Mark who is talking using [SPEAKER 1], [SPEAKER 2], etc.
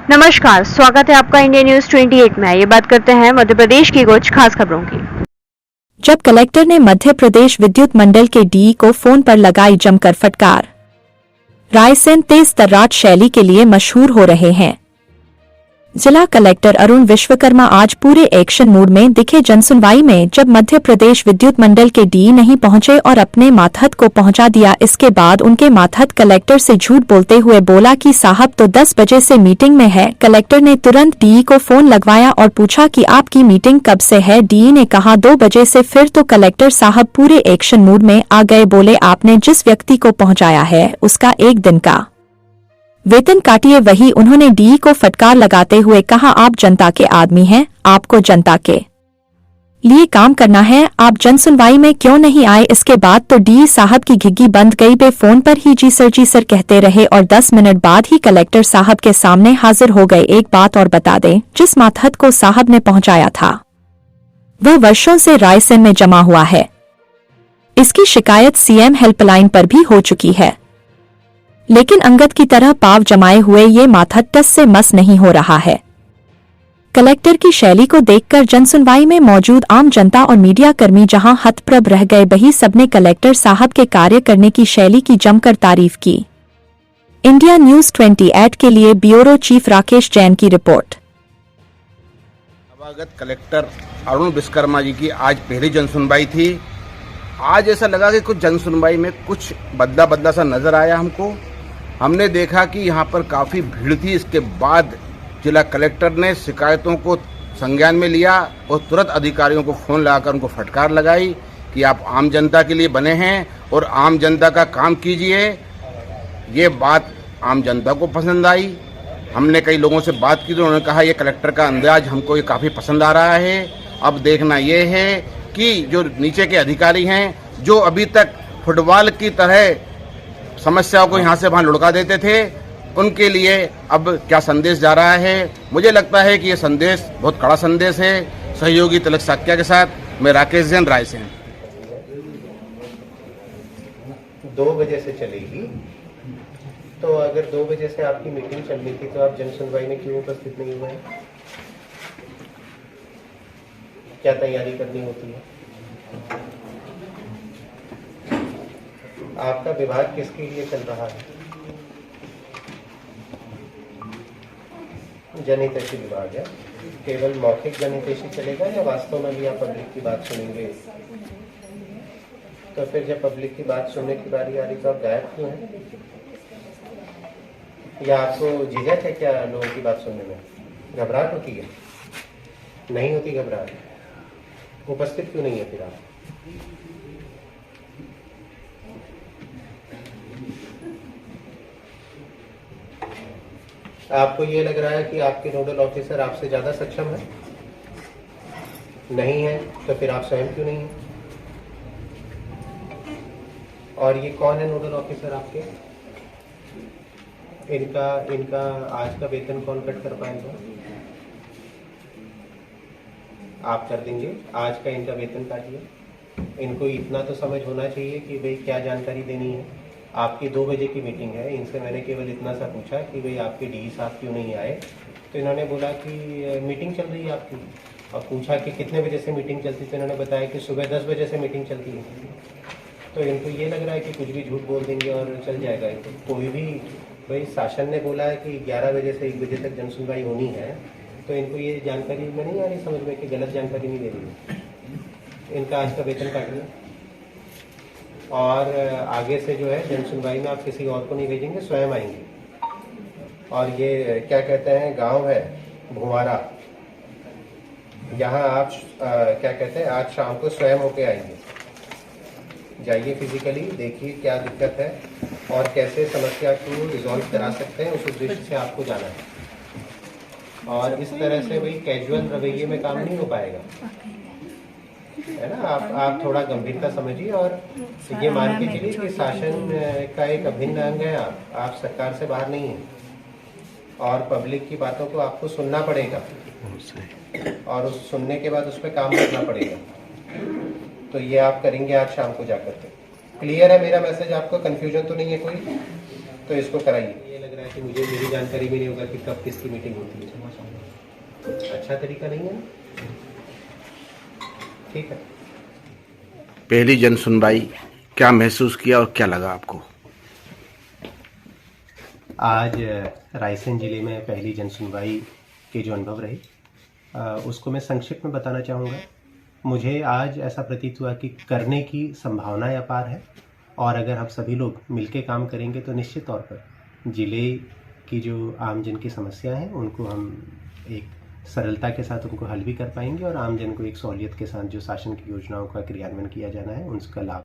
[SPEAKER 1] नमस्कार, स्वागत है आपका इंडिया न्यूज 28 में। ये बात करते हैं मध्य प्रदेश की कुछ खास खबरों की।
[SPEAKER 2] जब कलेक्टर ने मध्य प्रदेश विद्युत मंडल के डीई को फोन पर लगाई जमकर फटकार। रायसेन तेज तर्राट शैली के लिए मशहूर हो रहे हैं। जिला कलेक्टर अरुण विश्वकर्मा आज पूरे एक्शन मूड में दिखे जनसुनवाई में, जब मध्य प्रदेश विद्युत मंडल के डीई नहीं पहुंचे और अपने मातहत को पहुंचा दिया। इसके बाद उनके मातहत कलेक्टर से झूठ बोलते हुए बोला कि साहब तो 10 बजे से मीटिंग में है। कलेक्टर ने तुरंत डीई को फोन लगवाया और पूछा कि आपकी मीटिंग कब से है। डीई ने कहा 2 बजे से। फिर तो कलेक्टर साहब पूरे एक्शन मूड में आ गए, बोले आपने जिस व्यक्ति को पहुंचाया है उसका 1 दिन का वेतन काटिए। वही उन्होंने डीई को फटकार लगाते हुए कहा, आप जनता के आदमी हैं, आपको जनता के लिए काम करना है, आप जनसुनवाई में क्यों नहीं आए। इसके बाद तो डीई साहब की घिग्गी बंद गई। वे फोन पर ही जी सर कहते रहे और 10 मिनट बाद ही कलेक्टर साहब के सामने हाजिर हो गए। एक बात और बता दें, जिस मातहत को साहब ने पहुंचाया था वह वर्षों से रायसेन में जमा हुआ है। इसकी शिकायत सीएम हेल्पलाइन पर भी हो चुकी है, लेकिन अंगद की तरह पाव जमाए हुए ये मातहत टस से मस नहीं हो रहा है। कलेक्टर की शैली को देखकर जनसुनवाई में मौजूद आम जनता और मीडिया कर्मी जहां हतप्रभ रह गए, वहीं सबने कलेक्टर साहब के कार्य करने की शैली की जमकर तारीफ की। इंडिया न्यूज 28 के लिए ब्यूरो चीफ राकेश जैन की रिपोर्ट।
[SPEAKER 3] नवागत कलेक्टर अरुण विश्वकर्मा जी की आज पहली जनसुनवाई थी। आज ऐसा लगा कि कुछ जनसुनवाई में कुछ बदला सा नजर आया हमको। हमने देखा कि यहाँ पर काफ़ी भीड़ थी। इसके बाद जिला कलेक्टर ने शिकायतों को संज्ञान में लिया और तुरंत अधिकारियों को फ़ोन लगाकर उनको फटकार लगाई कि आप आम जनता के लिए बने हैं और आम जनता का काम कीजिए। ये बात आम जनता को पसंद आई। हमने कई लोगों से बात की तो उन्होंने कहा ये कलेक्टर का अंदाज हमको ये काफ़ी पसंद आ रहा है। अब देखना ये है कि जो नीचे के अधिकारी हैं, जो अभी तक फुटबॉल की तरह समस्याओं को यहाँ से वहाँ लुढ़का देते थे, उनके लिए अब क्या संदेश जा रहा है। मुझे लगता है कि ये संदेश बहुत कड़ा संदेश है। सहयोगी तिलक साक्या के साथ मैं राकेश जैन, रायसेन।
[SPEAKER 4] 2 बजे से चलेगी, तो अगर 2 बजे से आपकी मीटिंग चल रही थी तो आप जनसुनवाई में क्यों उपस्थित नहीं हुए? क्या तैयारी करनी होती है? आपका विभाग किसके लिए चल रहा है? जनहितैषी विभाग है। केवल मौखिक जनहितैषी चलेगा या वास्तव में भी आप पब्लिक की बात सुनेंगे? तो फिर जब पब्लिक की बात सुनने की बारी आ रही तो आप गायब क्यों हैं? या आपको झिझक है क्या लोगों की बात सुनने में? घबराहट होती है? नहीं होती घबराहट? उपस्थित क्यों नहीं है फिर आप? आपको ये लग रहा है कि आपके नोडल ऑफिसर आपसे ज्यादा सक्षम है? नहीं है तो फिर आप स्वयं क्यों नहीं हैं? और ये कौन है नोडल ऑफिसर आपके? इनका आज का वेतन कौन कट कर पाएगा? आप कर देंगे? आज का इनका वेतन काटिए। इनको इतना तो समझ होना चाहिए कि भाई क्या जानकारी देनी है। आपकी 2 बजे की मीटिंग है। इनसे मैंने केवल इतना सा पूछा कि भाई आपके डीई साहब क्यों नहीं आए, तो इन्होंने बोला कि मीटिंग चल रही है आपकी। और पूछा कि कितने बजे से मीटिंग चलती, तो इन्होंने बताया कि सुबह 10 बजे से मीटिंग चलती है। तो इनको ये लग रहा है कि कुछ भी झूठ बोल देंगे और चल जाएगा। इनको कोई भी, भाई शासन ने बोला है कि 11 बजे से 1 बजे तक जनसुनवाई होनी है, तो इनको ये जानकारी में नहीं आ रही समझ में कि गलत जानकारी नहीं दे रही है। इनका आज का वेतन काट लिया और आगे से जो है जनसुनवाई में आप किसी और को नहीं भेजेंगे, स्वयं आएंगे। और ये क्या कहते हैं, गांव है भुवारा, यहाँ आप क्या कहते हैं, आज शाम को स्वयं होके आएंगे। जाइए फिजिकली, देखिए क्या दिक्कत है और कैसे समस्या को रिजॉल्व करा सकते हैं, उस उद्देश्य से आपको जाना है। और इस तरह से भाई कैजुअल रवैये में काम नहीं हो पाएगा, है ना। आप थोड़ा गंभीरता समझिए और ये मान के चलिए कि शासन का एक अभिन्न अंग है। आप सरकार से बाहर नहीं हैं और पब्लिक की बातों को आपको सुनना पड़ेगा और उस सुनने के बाद उस पर काम करना पड़ेगा। तो ये आप करेंगे आज शाम को जाकर के। क्लियर है मेरा मैसेज आपको? कंफ्यूजन तो नहीं है कोई? तो इसको कराइए। ये लग रहा है कि मुझे मेरी जानकारी भी नहीं होगा कि कब किसकी मीटिंग होती है। अच्छा तरीका नहीं है ना? ठीक है।
[SPEAKER 3] पहली जन सुनवाई क्या महसूस किया और क्या लगा आपको?
[SPEAKER 4] आज रायसेन जिले में पहली जन सुनवाई के जो अनुभव रहे उसको मैं संक्षिप्त में बताना चाहूँगा। मुझे आज ऐसा प्रतीत हुआ कि करने की संभावनाएं अपार है और अगर हम सभी लोग मिलके काम करेंगे तो निश्चित तौर पर जिले की जो आमजन की समस्या है उनको हम एक सरलता के साथ उनको हल भी कर पाएंगे और आमजन को एक सहूलियत के साथ जो शासन की योजनाओं का क्रियान्वयन किया जाना है उसका लाभ